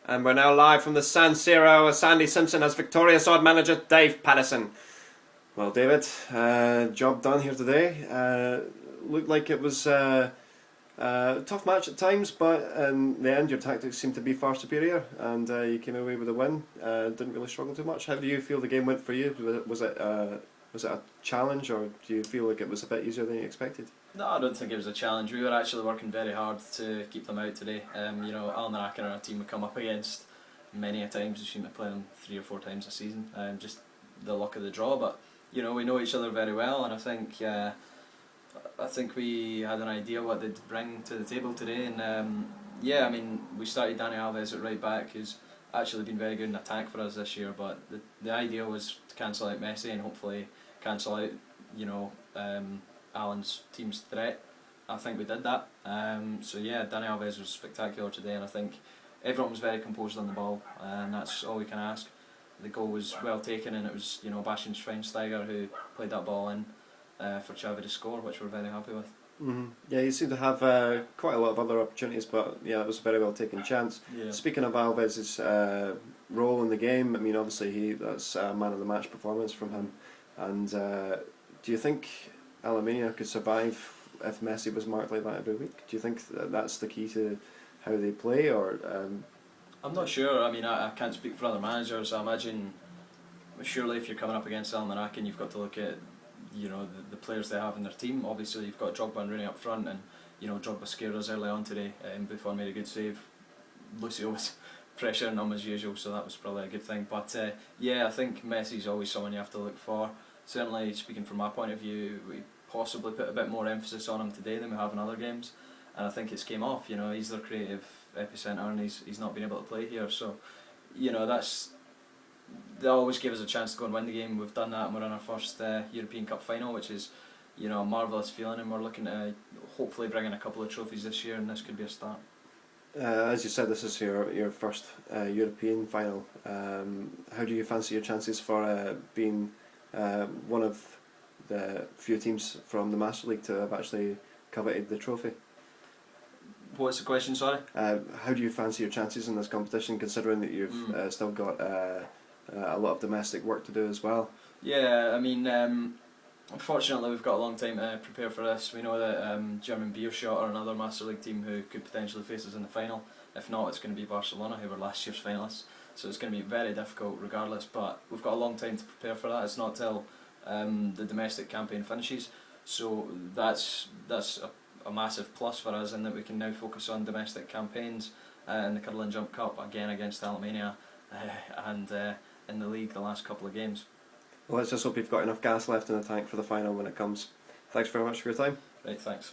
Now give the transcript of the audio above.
And we're now live from the San Siro with Sandy Simpson as victorious odd manager Dave Pattison. Well, David, job done here today. Looked like it was a tough match at times, but in the end your tactics seemed to be far superior and you came away with a win. Didn't really struggle too much. How do you feel the game went for you? Was it a challenge, or do you feel like it was a bit easier than you expected? No, I don't think it was a challenge. We were actually working very hard to keep them out today. Alemannia are a team we come up against many a times. We seem to play them 3 or 4 times a season. Just the luck of the draw, but we know each other very well, and I think we had an idea what they'd bring to the table today. And we started Dani Alves at right back, who's actually been very good in attack for us this year. But the idea was to cancel out Messi and hopefully cancel out Alan's team's threat. I think we did that. Dani Alves was spectacular today, and I think everyone was very composed on the ball, and that's all we can ask. The goal was well taken, and it was Bastian Schweinsteiger who played that ball in for Xavi to score, which we're very happy with. Mm-hmm. Yeah, you seem to have quite a lot of other opportunities, but yeah, it was a very well taken chance. Yeah. Speaking of Alves' role in the game, I mean, obviously that's a man of the match performance from him. And do you think Alemannia could survive if Messi was marked like that every week? Do you think that's the key to how they play, or? I'm not sure. I mean, I can't speak for other managers. I imagine, surely if you're coming up against Alemannia, you've got to look at the players they have in their team. Obviously, you've got Drogba and Rooney up front, and Drogba scared us early on today. Buffon made a good save. Lucio was pressuring them as usual, so that was probably a good thing. But I think Messi's always someone you have to look for. Certainly, speaking from my point of view, we possibly put a bit more emphasis on him today than we have in other games, and I think it's came off. He's their creative epicentre, and he's not been able to play here. So, they always give us a chance to go and win the game. We've done that, and we're in our first European Cup final, which is a marvellous feeling, and we're looking to hopefully bring in a couple of trophies this year, and this could be a start. As you said, this is your first European final. How do you fancy your chances for being one of the few teams from the Master League to have actually coveted the trophy? What's the question, sorry? How do you fancy your chances in this competition, considering that you've still got a lot of domestic work to do as well? Yeah, I mean, unfortunately we've got a long time to prepare for this. We know that German Beerschot are another Master League team who could potentially face us in the final. If not, it's going to be Barcelona, who were last year's finalists. So it's going to be very difficult regardless, but we've got a long time to prepare for that. It's not till the domestic campaign finishes. So that's a massive plus for us, in that we can now focus on domestic campaigns in the Curl and Jump Cup, again against Alemannia, and in the league the last couple of games. Well, let's just hope you've got enough gas left in the tank for the final when it comes. Thanks very much for your time. Right, thanks.